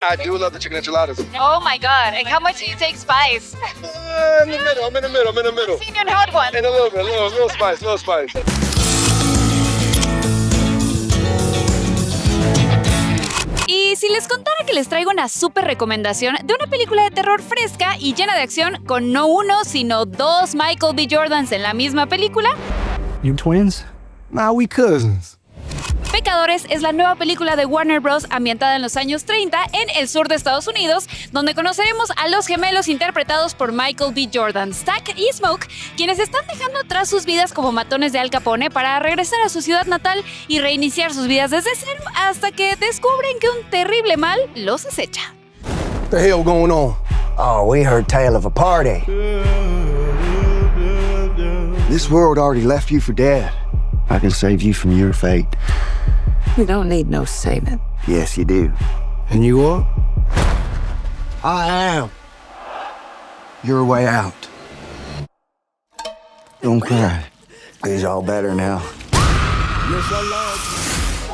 I do love the chicken enchiladas. Oh my God. And how much do you take spice? In the middle, I'm in the middle. I've seen you in hot one. And a little spice. Y si les contara que les traigo una súper recomendación de una película de terror fresca y llena de acción con no uno, sino dos Michael B. Jordans en la misma película. You twins? Nah, we cousins. Pecadores es la nueva película de Warner Bros. Ambientada en los años 30 en el sur de Estados Unidos, donde conoceremos a los gemelos interpretados por Michael B. Jordan, Stack y Smoke, quienes están dejando atrás sus vidas como matones de Al Capone para regresar a su ciudad natal y reiniciar sus vidas desde cero hasta que descubren que un terrible mal los acecha. What the hell going on? Oh, we heard tale of a party. This world already left you for dead. I can save you from your fate. You don't need no saving. Yes, you do. And you are? I am. Your way out. Don't cry. It's all better now.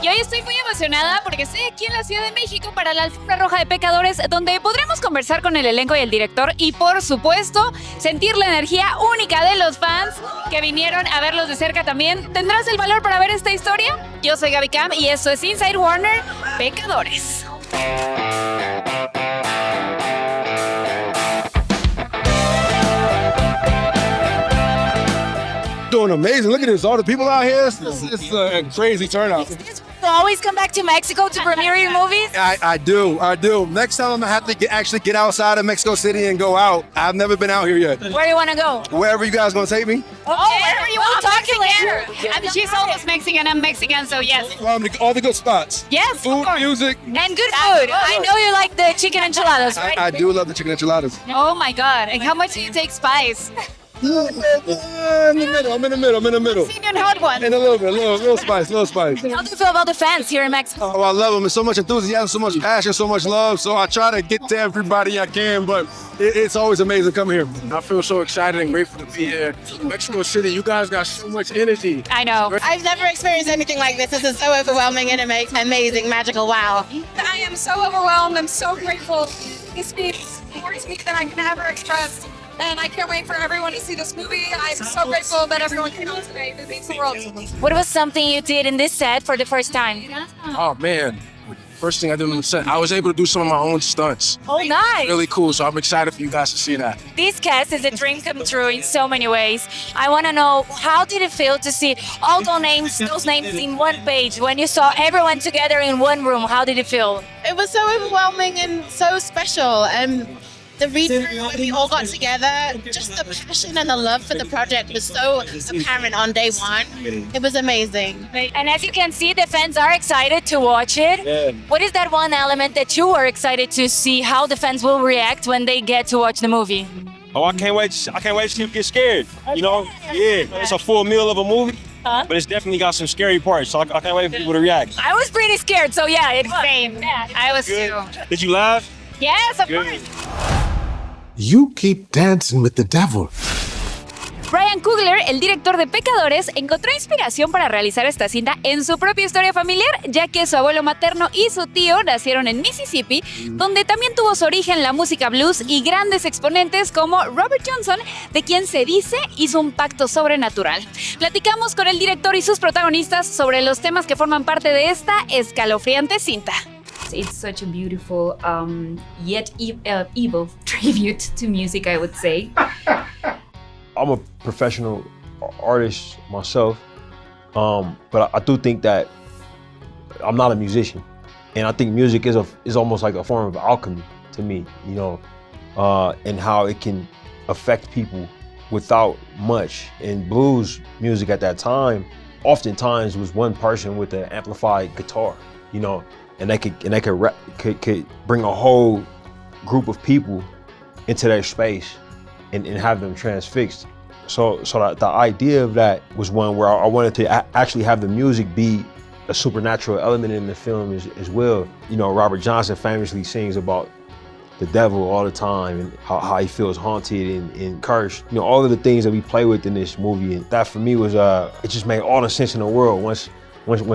Y hoy estoy muy emocionada porque estoy aquí en la Ciudad de México para la Alfombra Roja de Pecadores, donde podremos conversar con el elenco y el director y, por supuesto, sentir la energía única de los fans que vinieron a verlos de cerca también. ¿Tendrás el valor para ver esta historia? Yo soy Gaby Cam y esto es Inside Warner, Pecadores. Doing amazing. Look at this. All the people out here. It's a crazy turnout. You always come back to Mexico to premiere your movies? I do. Next time I'm gonna have to actually get outside of Mexico City and go out. I've never been out here yet. Where do you want to go? Wherever you guys gonna take me. Oh, wherever you want. Talking here. I mean, she's almost Mexican. I'm Mexican, so yes. All the good spots. Yes, Food, of course. music. And good food. I know you like the chicken enchiladas, right? I do love the chicken enchiladas. Oh my God. And how much do you take spice? In the middle. I'm in the middle. I've seen you in hot one. And a little spice. How do you feel about the fans here in Mexico? Oh, I love them. There's so much enthusiasm, so much passion, so much love. So I try to get to everybody I can, but it's always amazing to come here. I feel so excited and grateful to be here. Mexico City, you guys got so much energy. I know. I've never experienced anything like this. This is so overwhelming and amazing, magical, wow. I am so overwhelmed. I'm so grateful. It speaks more to me than I can ever express. And I can't wait for everyone to see this movie. I'm so grateful that everyone came out today. It means the world to me. What was something you did in this set for the first time? Oh man, first thing I did on the set, I was able to do some of my own stunts. Oh, nice. Really cool, so I'm excited for you guys to see that. This cast is a dream come true in so many ways. I want to know, how did it feel to see all those names in one page? When you saw everyone together in one room, how did it feel? It was so overwhelming and so special. The reason we all got together, just the passion and the love for the project was so apparent on day one. It was amazing. And as you can see, the fans are excited to watch it. Yeah. What is that one element that you are excited to see how the fans will react when they get to watch the movie? Oh, I can't wait to see them get scared. You know, yeah, it's a full meal of a movie, but it's definitely got some scary parts, so I can't wait for people to react. I was pretty scared, so yeah, it's same. Yeah, I was Good. too. Did you laugh? Yes, of Good. course. You keep dancing with the devil. Ryan Coogler, el director de Pecadores, encontró inspiración para realizar esta cinta en su propia historia familiar, ya que su abuelo materno y su tío nacieron en Mississippi, donde también tuvo su origen la música blues y grandes exponentes como Robert Johnson, de quien se dice hizo un pacto sobrenatural. Platicamos con el director y sus protagonistas sobre los temas que forman parte de esta escalofriante cinta. It's such a beautiful, yet evil tribute to music, I would say. I'm a professional artist myself, but I do think that I'm not a musician, and I think music is almost like a form of alchemy to me, you know, and how it can affect people without much. And blues music at that time, oftentimes was one person with an amplified guitar, you know. And they could bring a whole group of people into their space and have them transfixed. So the idea of that was one where I wanted to actually have the music be a supernatural element in the film as well. You know, Robert Johnson famously sings about the devil all the time and how he feels haunted and cursed. You know, all of the things that we play with in this movie. And that for me was, it just made all the sense in the world once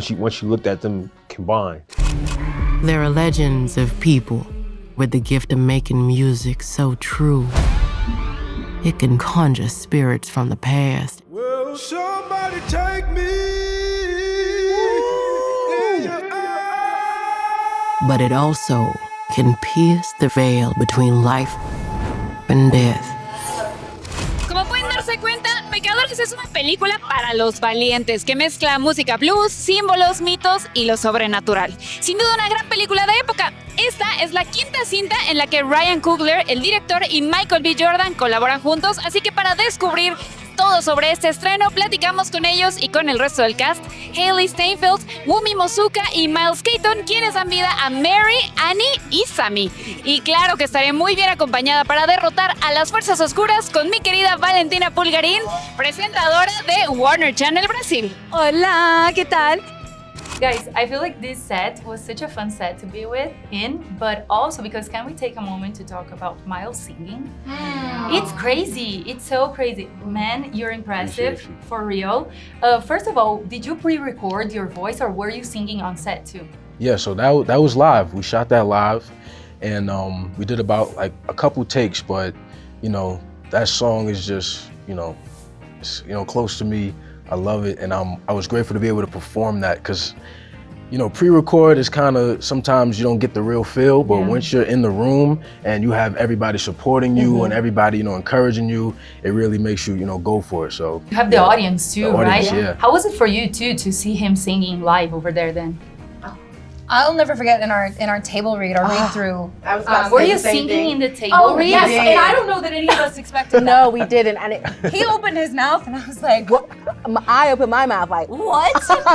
you looked at them combined. There are legends of people with the gift of making music so true. It can conjure spirits from the past. Will somebody take me? But it also can pierce the veil between life and death. Como pueden darse cuenta, Pecadores es una película para los valientes que mezcla música blues, símbolos, mitos y lo sobrenatural. Sin duda una gran película de época. Esta es la quinta cinta en la que Ryan Coogler, el director, y Michael B. Jordan colaboran juntos, así que para descubrir todo sobre este estreno, platicamos con ellos y con el resto del cast, Hailee Steinfield, Wumi Mosuka y Miles Keaton, quienes dan vida a Mary, Annie y Sammy. Y claro que estaré muy bien acompañada para derrotar a las fuerzas oscuras con mi querida Valentina Pulgarín, presentadora de Warner Channel Brasil. Hola, ¿qué tal? Guys, I feel like this set was such a fun set to be but also because can we take a moment to talk about Miles singing? It's crazy, it's so crazy. Man, you're impressive, for real. First of all, did you pre-record your voice or were you singing on set too? Yeah, so that was live. We shot that live, and we did about like a couple takes, but you know, that song is just, it's, close to me. I love it, and I was grateful to be able to perform that because, pre-record is kind of, sometimes you don't get the real feel, but once you're in the room and you have everybody supporting you and everybody, encouraging you, it really makes you, go for it. So you have the audience too, right? Yeah. How was it for you too to see him singing live over there then? I'll never forget in our table read, our read through. Were you singing in the table read? Yes, and I don't know that any of us expected that. No, we didn't. And he opened his mouth, and I was like, "What?" I opened my mouth, like, "What?"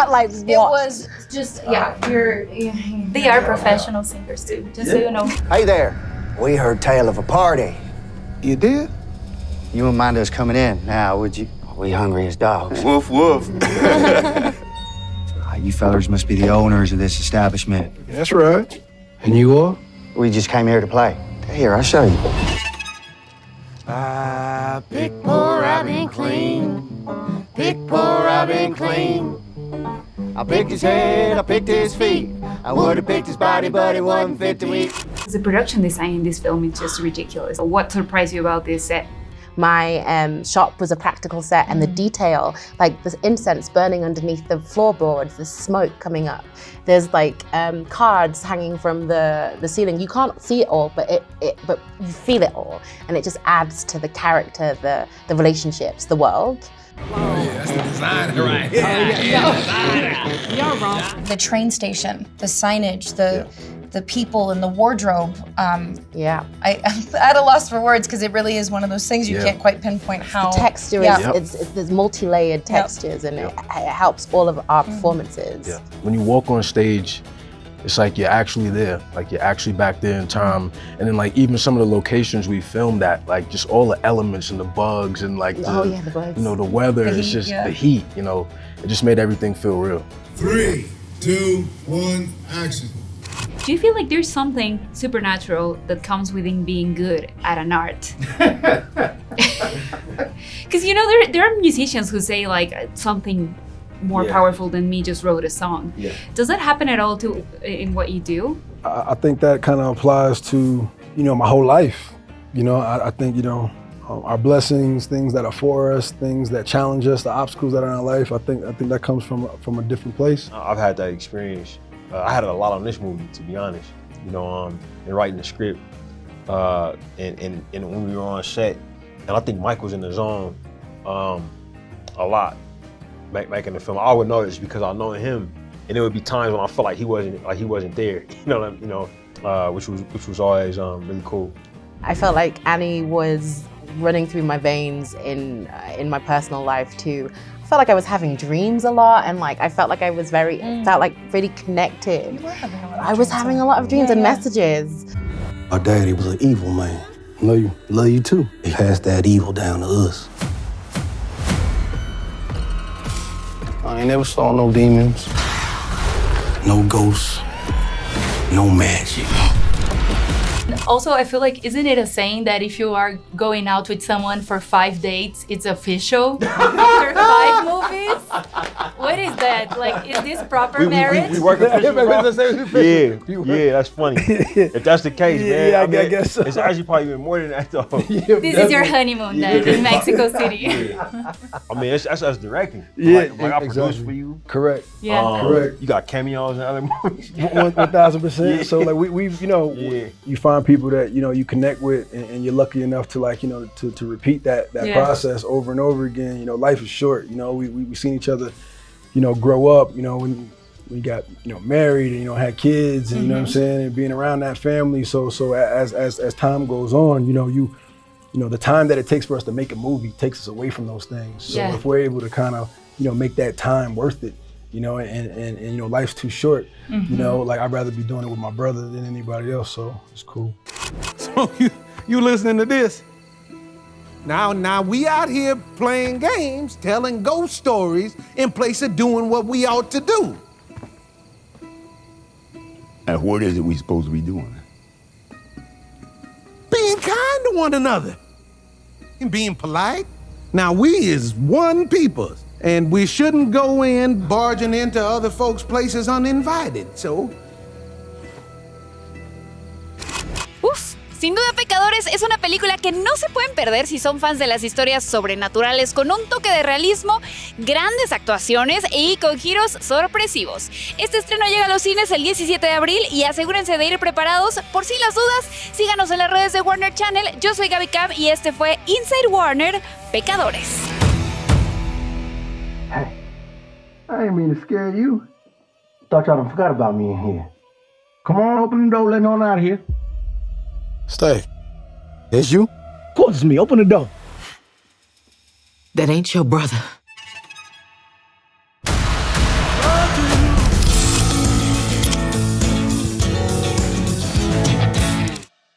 Like, what? It was just, They are professional singers too, just so you know. Hey there. We heard tale of a party. You did? You wouldn't mind us coming in now, would you? We hungry as dogs. Woof, woof. You fellers must be the owners of this establishment. That's right. And you are? We just came here to play. Here, I'll show you. I picked poor Robin clean. Picked poor Robin clean. I picked his head, I picked his feet. I would have picked his body, but it wasn't fit to eat. The production design in this film is just ridiculous. What surprised you about this set? my shop was a practical set, and the detail, like the incense burning underneath the floorboards, the smoke coming up. There's like cards hanging from the ceiling. You can't see it all, but but you feel it all, and it just adds to the character, the relationships, the world. Oh yeah, that's the designer right here. You're wrong. The train station, the signage, the people and the wardrobe. Yeah. I'm at a loss for words because it really is one of those things you can't quite pinpoint how. The texture is, there's multi-layered textures, and it helps all of our performances. Yeah. When you walk on stage, it's like you're actually there, like you're actually back there in time. And then like even some of the locations we filmed at, like just all the elements and the bugs and like the bugs. You know, the weather, it's just the heat, you know, it just made everything feel real. 3, 2, 1, action. Do you feel like there's something supernatural that comes within being good at an art? Because you know, there are musicians who say like something more powerful than me just wrote a song. Yeah. Does that happen at all in what you do? I think that kind of applies to, you know, my whole life. You know, I think, you know, our blessings, things that are for us, things that challenge us, the obstacles that are in our life. I think that comes from a different place. I've had that experience. I had a lot on this movie, to be honest. You know, in writing the script, and when we were on set, and I think Mike was in the zone a lot. Back in the film, I would notice because I know him, and there would be times when I felt like he wasn't there. Which was always really cool. I felt like Annie was running through my veins in my personal life too. I felt like I was having dreams a lot, and like I felt like I was felt like really connected. You were having a lot of I was having a lot of dreams and messages. Our daddy was an evil man. Love you too. He passed that evil down to us. I ain't never saw no demons, no ghosts, no magic. Also, I feel like, isn't it a saying that if you are going out with someone for 5 dates, it's official after 5 movies? What is that? Like, is this proper marriage? We work official, bro. Yeah, that's funny. If that's the case, man, Yeah, I mean, I guess so. it's actually probably even more than that, though. This is your honeymoon then in Mexico City. I mean, that's us directing. Yeah, like I produce exactly. for you. Correct. Yeah. Correct. You got cameos and other movies. 1,000%. Yeah. So like we've you know you find people that you connect with and you're lucky enough to like to repeat that process over and over again. Life is short. We've seen each other grow up. When we got married and had kids and you know what I'm saying, and being around that family. So as time goes on, the time that it takes for us to make a movie takes us away from those things. So if we're able to kind of make that time worth it, and life's too short, like I'd rather be doing it with my brother than anybody else. So it's cool. So you listening to this? Now we out here playing games, telling ghost stories in place of doing what we ought to do. And what is it we supposed to be doing? Being kind to one another and being polite. Now we is one people, and we shouldn't go in barging into other folks' places uninvited, so... Uf, sin duda Pecadores es una película que no se pueden perder si son fans de las historias sobrenaturales con un toque de realismo, grandes actuaciones y con giros sorpresivos. Este estreno llega a los cines el 17 de abril y asegúrense de ir preparados por si las dudas. Síganos en las redes de Warner Channel. Yo soy Gaby Cab y este fue Inside Warner, Pecadores. Hey, I didn't mean to scare you. Thought y'all done forgot about me in here. Come on, open the door, let on out of here. Stay. It's you? Of course it's me, open the door. That ain't your brother.